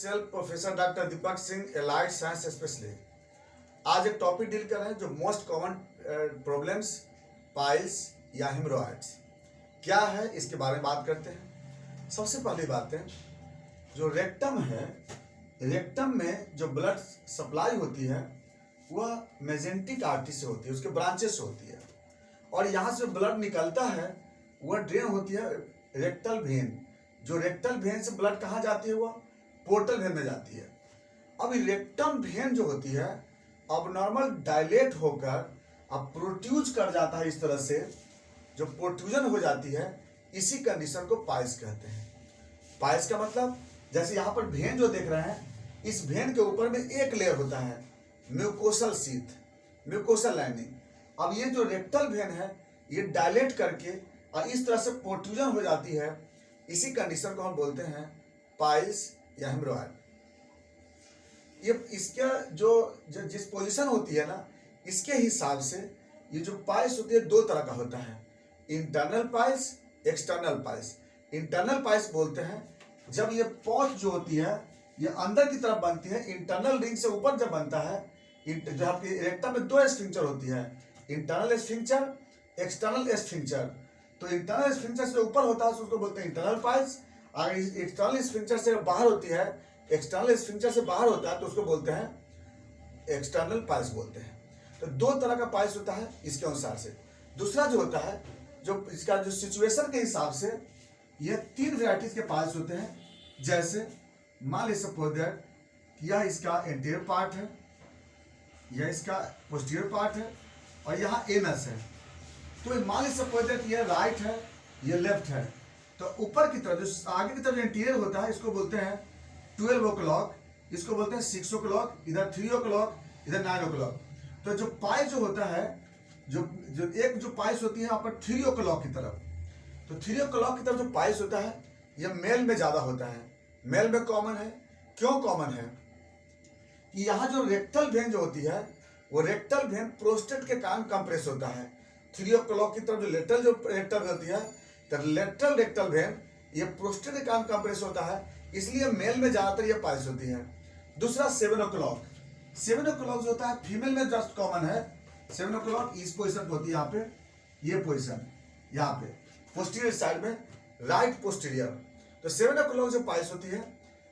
Self professor doctor Deepak Singh, allied science specialist. आज एक topic deal कर रहे हैं जो मोस्ट कॉमन प्रॉब्लम्स, पाइल्स या हेमरोइड्स क्या है, इसके बारे में बात करते हैं। सबसे पहली बात है, जो रेक्टम है, रेक्टम में जो ब्लड सप्लाई होती है वह मेजेंटिक आर्टरी से होती है, उसके ब्रांचेस से होती है, और यहाँ से ब्लड निकलता है वह ड्रेन होती है रेक्टल वेन। जो रेक्टल वेन से ब्लड कहाँ जाती है, वह पोर्टल वेन में जाती है। अब रेक्टम वेन जो होती है अब नॉर्मल डायलेट होकर अब प्रोट्यूज कर जाता है, इस तरह से जो प्रोट्यूजन हो जाती है, इसी कंडीशन को पाइल्स कहते हैं। पाइल्स का मतलब जैसे यहाँ पर वेन जो देख रहे हैं, इस वेन के ऊपर में एक लेयर होता है म्यूकोसल शीथ, म्यूकोसल लाइनिंग। अब ये जो रेक्टल वेन है ये डायलेट करके और इस तरह से प्रोट्रूजन हो जाती है, इसी कंडीशन को हम बोलते हैं पाइल्स या हेमरोइड। ये इसका जो जिस पोजीशन होती है ना, इसके हिसाब से ये जो पाइल्स होती है दो तरह का होता है, internal piles, external piles. Internal piles बोलते हैं जब ये पॉच जो होती है ये अंदर की तरफ बनती है, इंटरनल रिंग से ऊपर जब बनता है। जो आपकी रेक्टम में दो स्फिंक्टर होती है, इंटरनल स्फिंक्टर, एक्सटर्नल स्फिंक्टर। तो इंटरनल स्फिंक्टर से ऊपर होता है उसको बोलते हैं इंटरनल पाइल्स, अगर एक्सटर्नल स्फिंक्टर से बाहर होती है, एक्सटर्नल स्फिंक्टर से बाहर होता है तो उसको बोलते हैं एक्सटर्नल पाइल्स बोलते हैं। तो दो तरह का पाइल्स होता है इसके अनुसार से। दूसरा जो होता है, जो इसका जो सिचुएशन के हिसाब से ये तीन वेराइटीज के पाइल्स होते हैं। जैसे मान लीजिए सपोज दैट यह इसका एंटीरियर पार्ट है, यह इसका पोस्टीरियर पार्ट है और यहाँ एनस है। तो मान लीजिए सपोज दैट ये राइट है, ये लेफ्ट है। तो ऊपर की तरफ जो आगे की तरफ जो इंटीरियर होता है इसको बोलते हैं 12 o'clock, इसको बोलते हैं 6 o'clock, इधर 3 o'clock, इधर 9 o'clock। तो जो पाइल जो होता है, जो एक जो पाइल्स होती है यहाँ पर 3 o'clock की तरफ, तो 3 o'clock की तरफ जो पाइल्स होता है यह मेल में ज्यादा होता है। मेल में कॉमन है। क्यों कॉमन है कि यहाँ जो रेक्टल वेन जो होती है वो रेक्टल वेन प्रोस्टेट के कारण कंप्रेस होता है। 3 o'clock की तरफ जो रेक्टल होती है, तो लेटरल रेक्टल वेन ये प्रोस्टेट के कारण कंप्रेस होता है, इसलिए मेल में ज्यादातर ये पाइल्स होती है। दूसरा 7 o'clock, 7 o'clock जो होता है फीमेल में जस्ट कॉमन है। 7 o'clock इस पोजिशन होती है, यहाँ पे ये पोजिशन, यहाँ पे पोस्टीरियर साइड में, राइट पोस्टीरियर। तो 7 o'clock जो पाइल्स होती है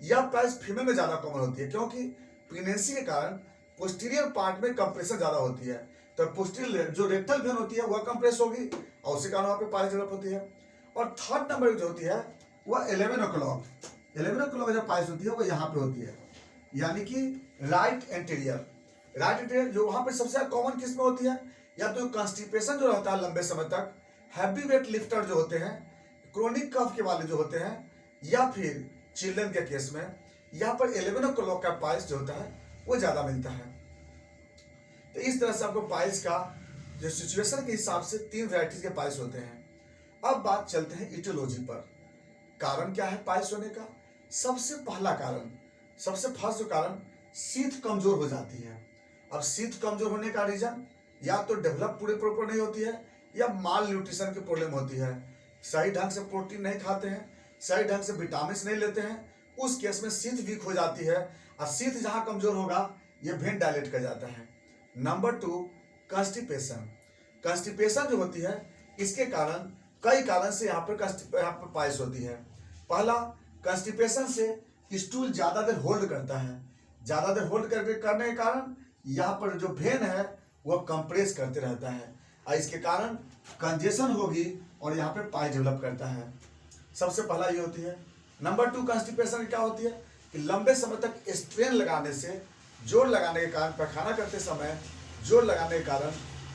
यह पाइल्स फीमेल में ज्यादा कॉमन होती है, क्योंकि प्रेगनेंसी के कारण पोस्टीरियर पार्ट में कंप्रेशन ज्यादा होती है। तो पोस्टीरियर जो रेक्टल वेन होती है वह कंप्रेस होगी और उसी कारण वहाँ पे पाइल्स डेवलप होती है। और थर्ड नंबर जो होती है वह 11 o'clock, 11 o'clock जो पाइल्स होती है वो यहाँ पे होती है, यानी कि राइट एंटीरियर। राइट एंटीरियर जो वहाँ पे सबसे कॉमन किस में होती है, या तो कॉन्स्टिपेशन जो रहता है लंबे समय तक, हैवी वेट लिफ्टर जो होते हैं, क्रोनिक कफ के वाले जो होते हैं, या फिर चिल्ड्रन के केस में यहाँ पर 11 o'clock का पाइल्स जो होता है वो ज्यादा मिलता है। तो इस तरह से आपको पाइल्स का जो सिचुएशन के हिसाब से तीन वैरायटीज के पाइल्स होते हैं। अब बात चलते हैं इटियोलॉजी पर। कारण क्या है पाइल्स होने का? सबसे पहला कारण, सबसे फर्स्ट जो कारण, शीथ कमजोर हो जाती है। अब शीथ कमजोर होने का रीजन या तो डेवलप पूरे प्रॉपर नहीं होती है, या माल न्यूट्रिशन की प्रॉब्लम होती है, सही ढंग से प्रोटीन नहीं खाते हैं, सही ढंग से विटामिन नहीं लेते हैं, उस केस में शीथ वीक हो जाती है। और शीथ जहां कमजोर होगा ये वेन डायलेट कर जाता है। Number 2, constipation. कॉन्स्टिपेशन जो होती है इसके कारण कई कारण से यहाँ पर पाइल्स होती है। पहला, कॉन्स्टिपेशन से स्टूल ज्यादा देर होल्ड करता है, ज्यादा देर होल्ड करने के कारण यहाँ पर जो वेन है वह कंप्रेस करते रहता है और इसके कारण कंजेशन होगी और यहाँ पे पाइल्स डेवलप करता है। सबसे पहला ये होती है। नंबर 2, कॉन्स्टिपेशन क्या होती है कि लंबे समय तक स्ट्रेन लगाने से, जोर लगाने के कारण, पैखाना करते समय जोर लगाने के कारण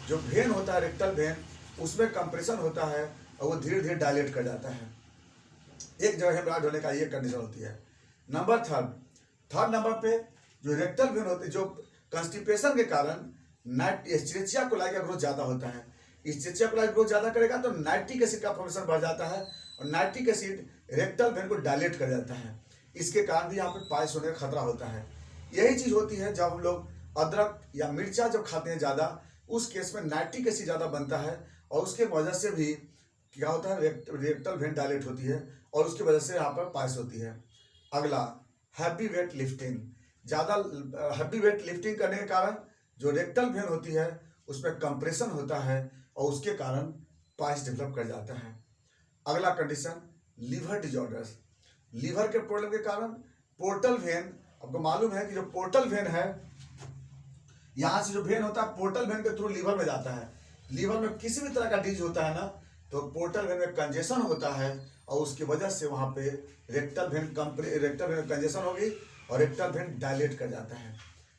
जो वेन होता है रेक्टल वेन, उसमें कंप्रेशन होता है और वो धीरे धीरे डायलेट कर जाता है। एक जगह हेमराइड होने का ये कंडीशन होती है। नंबर थर्ड नंबर पे जो रेक्टल वेन होती है, जो कॉन्स्टिपेशन के कारण एस्चेरिचिया कोलाई का ग्रोथ ज्यादा होता है। एस्चेरिचिया कोलाई ग्रोथ ज्यादा करेगा तो नाइट्रिक एसिड का फॉर्मेशन बढ़ जाता है और नाइट्रिक एसिड रेक्टल वेन को डायलेट कर जाता है। इसके कारण भी यहाँ पे पाइल्स होने का खतरा होता है। यही चीज होती है जब हम लोग अदरक या मिर्चा जब खाते हैं ज्यादा, उस केस में नाइट्रिक एसिड ज्यादा बनता है और उसके वजह से भी क्या होता है, रेक्टल वेन डायलेट होती है और उसकी वजह से यहाँ पर पाइल्स होती है। अगला हैवी वेट लिफ्टिंग, ज़्यादा हैवी वेट लिफ्टिंग करने के कारण जो रेक्टल वेन होती है उसमें कंप्रेशन होता है और उसके कारण पाइल्स डेवलप कर जाता है। अगला कंडीशन लीवर डिजॉर्डर्स, लीवर के प्रॉब्लम के कारण पोर्टल वेन, आपको मालूम है कि जो पोर्टल वेन है, यहाँ से जो वेन होता है पोर्टल वेन के थ्रू लीवर में जाता है। लीवर में किसी भी तरह का डिजीज होता है ना, तो पोर्टल वेन में कंजेशन होता है और उसकी वजह से वहाँ पे रेक्टल वेन कंजेशन होगी और रेक्टल वेन डायलेट कर जाता है।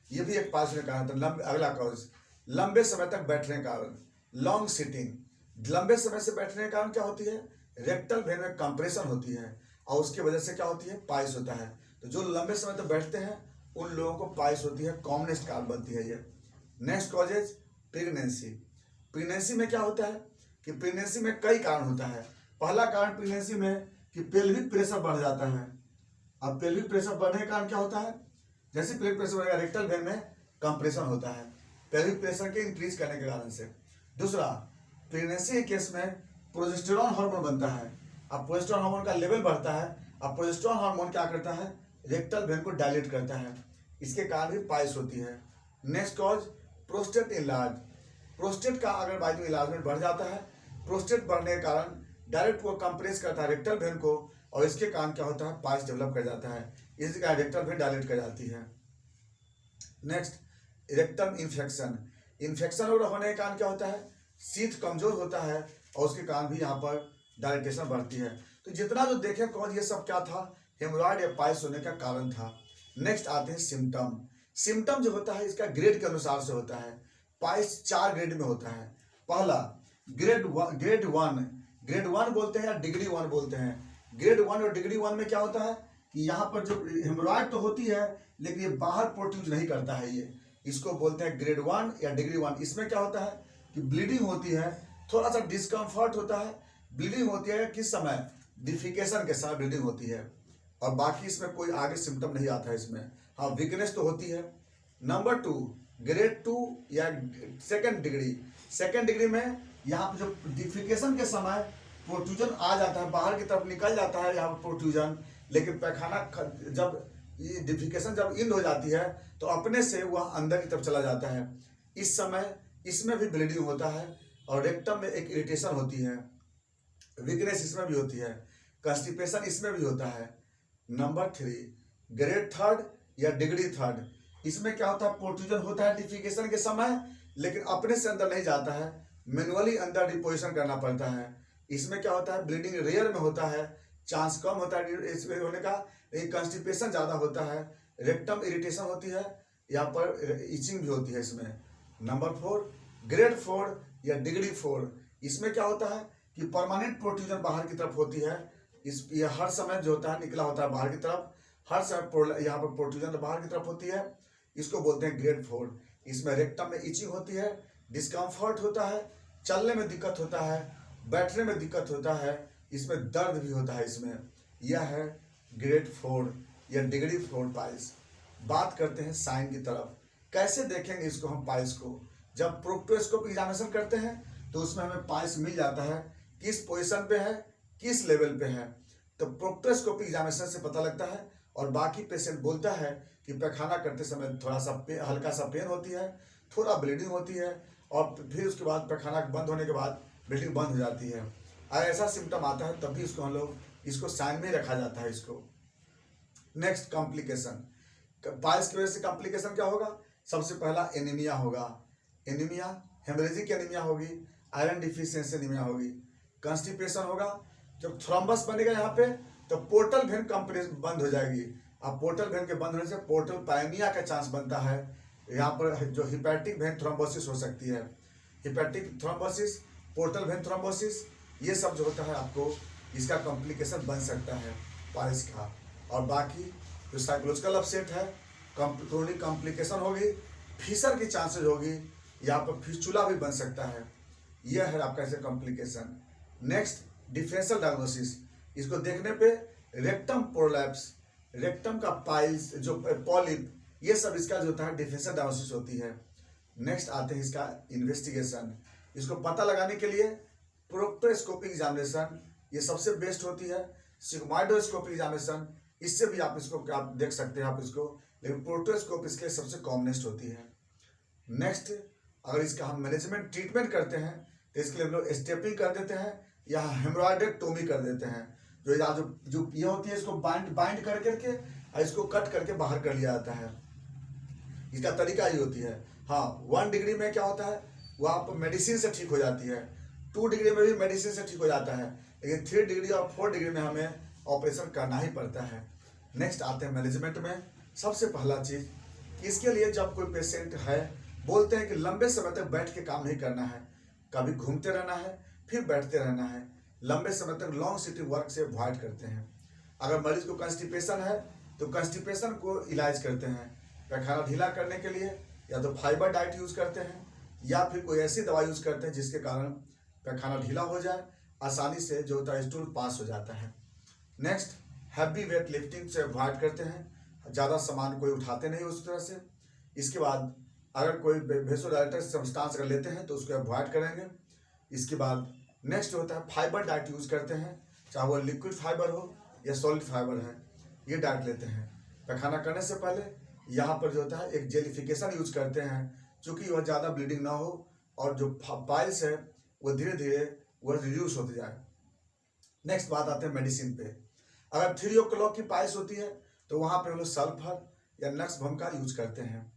ये भी एक पास में कारण था। अगला कॉज लंबे समय तक बैठने के कारण, लॉन्ग सिटिंग, लंबे समय से बैठने के कारण क्या होती है, रेक्टल वेन में कंप्रेशन होती है और उसकी वजह से क्या होती है, पाइल्स होता है। तो जो लंबे समय तक बैठते हैं उन लोगों को पाइल्स होती है, कॉमनेस्ट कारण बनती है ये। नेक्स्ट कॉजेज प्रेगनेंसी, प्रेगनेंसी में क्या होता है कि प्रेगनेंसी में कई कारण होता है। पहला कारण प्रेगनेंसी में कि पेल्विक प्रेशर बढ़ जाता है। अब पेल्विक प्रेशर बढ़ने के कारण क्या होता है, जैसे पेल्विक प्रेशर बढ़ेगा रेक्टल वेन में कंप्रेशन होता है, पेल्विक प्रेशर के इंक्रीज करने के कारण से। दूसरा, प्रेगनेंसी के केस में प्रोजेस्टेरॉन हार्मोन बनता है। अब प्रोजेस्टेरॉन हार्मोन का लेवल बढ़ता है। अब प्रोजेस्टेरॉन हार्मोन क्या करता है, रेक्टल वेन को डायलेट करता है, इसके कारण भी पाइल्स होती है। Next cause prostate enlarge, prostate का अगर बाई में इलाजमेंट बढ़ जाता है, प्रोस्टेट बढ़ने के कारण डायरेक्ट वो कंप्रेस करता है रेक्टल वेन को और इसके कारण क्या होता है, पाइल्स डेवलप कर जाता है, इसके कारण रेक्टल वेन डायलेट कर जाती है। नेक्स्ट रेक्टम इन्फेक्शन, इन्फेक्शन होने के कारण क्या होता है, शीत कमजोर होता है और उसके कारण भी यहाँ पर डायलेटेशन बढ़ती है। तो जितना जो देखें कॉज ये सब क्या था, हेमोरॉइड या पाइल्स होने का कारण था। नेक्स्ट आते हैं सिम्टम, सिम्टम जो होता है इसका ग्रेड के अनुसार से होता है। पाइल्स 4 ग्रेड में होता है। पहला ग्रेड वन, ग्रेड 1 बोलते हैं या डिग्री 1 बोलते हैं। ग्रेड 1 और डिग्री 1 में क्या होता है कि यहाँ पर जो हेमोरॉइड तो होती है लेकिन ये बाहर प्रोड्यूस नहीं करता है, ये इसको बोलते हैं ग्रेड 1 या डिग्री 1। इसमें क्या होता है कि ब्लीडिंग होती है, थोड़ा सा डिस्कम्फर्ट होता है। ब्लीडिंग होती है किस समय, डिफिकेशन के समय ब्लीडिंग होती है और बाकी इसमें कोई आगे सिम्टम नहीं आता है इसमें। हाँ, वीकनेस तो होती है। नंबर 2 ग्रेड 2 या सेकेंड डिग्री, सेकेंड डिग्री में यहाँ पर जो डिफिकेशन के समय प्रोट्रूजन आ जाता है, बाहर की तरफ निकल जाता है यहाँ पर प्रोट्रूजन, लेकिन पैखाना जब ये डिफिकेशन जब इंड हो जाती है तो अपने से वह अंदर की तरफ चला जाता है। इस समय इसमें भी ब्लीडिंग होता है और रेक्टम में एक इरिटेशन होती है, वीकनेस इसमें भी होती है, कंस्टिपेशन इसमें भी होता है। नंबर 3 ग्रेड 3 या डिग्री 3, इसमें क्या होता है, प्रोट्रूजन होता है डिफिकेशन के समय लेकिन अपने से अंदर नहीं जाता है, मैनुअली अंदर डिपोजिशन करना पड़ता है। इसमें क्या होता है, ब्लीडिंग रेयर में होता है, चांस कम होता है इसमें होने का, लेकिन कंस्टिपेशन ज़्यादा होता है, रेक्टम इरिटेशन होती है, यहाँ पर इचिंग भी होती है इसमें। नंबर 4 ग्रेड 4 या डिग्री 4, इसमें क्या होता है कि परमानेंट प्रोट्रूजन बाहर की तरफ होती है। ये हर समय जो होता है निकला होता है बाहर की तरफ, हर समय यहाँ पर प्रोट्रूजन बाहर की तरफ होती है, इसको बोलते हैं ग्रेड 4। इसमें रेक्टम में इचिंग होती है, डिस्कम्फर्ट होता है, चलने में दिक्कत होता है, बैठने में दिक्कत होता है, इसमें दर्द भी होता है इसमें। यह है ग्रेड 4 या डिग्री 4 पाइल्स। बात करते हैं साइन की तरफ, कैसे देखेंगे इसको हम पाइल्स को। जब प्रोक्टोस्कोप एग्जामिनेशन करते हैं तो उसमें हमें पाइल्स मिल जाता है, किस पोजीशन पे है, किस लेवल पे है, तो प्रोक्टोस्कोप एग्जामिनेशन से पता लगता है। और बाकी पेशेंट बोलता है कि पैखाना करते समय थोड़ा सा हल्का सा पेन होती है, थोड़ा ब्लीडिंग होती है और फिर उसके बाद पैखाना बंद होने के बाद ब्लीडिंग बंद हो जाती है। ऐसा सिम्टम आता है तब भी इसको हम लोग इसको साइन में रखा जाता है इसको। नेक्स्ट कॉम्प्लिकेशन, पाइल्स की वजह से कॉम्प्लिकेशन क्या होगा, सबसे पहला एनीमिया होगा, एनीमिया हेमरेजिक एनीमिया होगी, आयरन डिफिशियंसी एनीमिया होगी। कंस्टिपेशन होगा, जब थ्रोम्बस बनेगा यहाँ पे तो पोर्टल वेन कंप्रेस बंद हो जाएगी। अब पोर्टल वेन के बंद होने से पोर्टल पायमिया का चांस बनता है, यहाँ पर जो हिपैटिक वेन थ्रोम्बोसिस हो सकती है, hepatic thrombosis, portal vein thrombosis, ये सब जो होता है आपको इसका कॉम्प्लिकेशन बन सकता है पाइल्स का। और बाकी जो साइकोलॉजिकल अपसेट है, क्रोनिक कॉम्प्लिकेशन होगी, फीसर की चांसेस होगी, यहाँ पर फिस्चुला भी बन सकता है। यह है आपका ऐसे कॉम्प्लिकेशन। नेक्स्ट डिफरेंशियल डायग्नोसिस, इसको देखने पे रेक्टम प्रोलैप्स, रेक्टम का पाइल्स जो पॉलिप, ये सब इसका जो होता है डिफरेंशियल डायग्नोसिस होती है। नेक्स्ट आते हैं इसका इन्वेस्टिगेशन, इसको पता लगाने के लिए प्रोक्टोस्कोपिक एग्जामिनेशन ये सबसे बेस्ट होती है। सिग्मोइडोस्कोपिक एग्जामिनेशन इससे भी आप इसको आप देख सकते हैं आप इसको, लेकिन प्रोटोस्कोप इसके सबसे कॉमनेस्ट होती है। नेक्स्ट, अगर इसका हम मैनेजमेंट ट्रीटमेंट करते हैं तो इसके लिए हम लोग स्टेपिंग कर देते हैं या हेमरॉइडेक्टोमी कर देते हैं। जो जो ये होती है इसको बाइंड कर करके और इसको कट करके बाहर कर लिया जाता है। इसका तरीका ही होती है। हाँ, 1 डिग्री में क्या होता है वो आप मेडिसिन से ठीक हो जाती है, 2 डिग्री में भी मेडिसिन से ठीक हो जाता है, लेकिन 3 डिग्री और 4 डिग्री में हमें ऑपरेशन करना ही पड़ता है। नेक्स्ट आते हैं मैनेजमेंट में। सबसे पहला चीज़, इसके लिए जब कोई पेशेंट है बोलते हैं कि लंबे समय तक बैठ के काम नहीं करना है, कभी घूमते रहना है फिर बैठते रहना है, लंबे समय तक लॉन्ग सिटिंग वर्क से अवॉइड करते हैं। अगर मरीज को कंस्टिपेशन है तो कंस्टिपेशन को इलाज करते हैं, पैखाना ढीला करने के लिए या तो फाइबर डाइट यूज़ करते हैं या फिर कोई ऐसी दवा यूज़ करते हैं जिसके कारण पैखाना ढीला हो जाए, आसानी से जो होता है स्टूल पास हो जाता है। नेक्स्ट, हैवी वेट लिफ्टिंग से अवॉइड करते हैं, ज़्यादा सामान कोई उठाते नहीं उस तरह से। इसके बाद अगर कोई वेसोडाइलेटर सब्सटेंस अगर लेते हैं तो उसको अवॉइड करेंगे। इसके बाद नेक्स्ट होता है फाइबर डाइट यूज़ करते हैं, चाहे वो लिक्विड फाइबर हो या सॉलिड फाइबर है, ये डाइट लेते हैं। पैखाना करने से पहले यहाँ पर जो होता है एक जेलिफिकेशन यूज करते हैं, चूँकि वह ज़्यादा ब्लीडिंग ना हो और जो पाइल्स है वो धीरे धीरे वह रिड्यूस होती जाए। नेक्स्ट बात आते हैं मेडिसिन पे। अगर 3 o'clock की पाइल्स होती है तो वहाँ पे हम लोग सल्फर या नक्स भम का यूज करते हैं।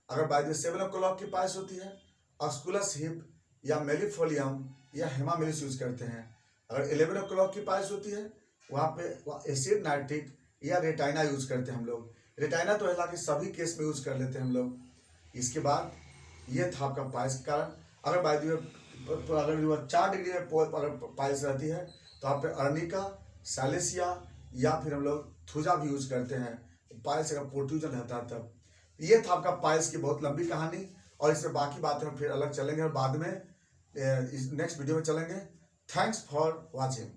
अगर बाय 7 o'clock की पाइल्स होती है, ऑस्कुलस हिप या मेलिफोलियम या हेमामिलिस यूज करते हैं। अगर 11 o'clock की पाइल्स होती है वहाँ पे एसिड नाइट्रिक या रेटाइना यूज करते हैं हम लोग। रेटाइना तो हालांकि सभी केस में यूज कर लेते हैं हम लोग। इसके बाद ये था आपका पाइल्स के कारण। अगर बाय अगर 4 डिग्री में अगर पाइल्स रहती है तो आप पे अर्निका, सैलेसिया या फिर हम लोग थुजा भी यूज करते हैं, पाइल्स का प्रोट्रूजन रहता है तब। ये था आपका पाइल्स की बहुत लंबी कहानी, और इसमें बाकी बातें हम फिर अलग चलेंगे और बाद में नेक्स्ट वीडियो में चलेंगे। Thanks for watching.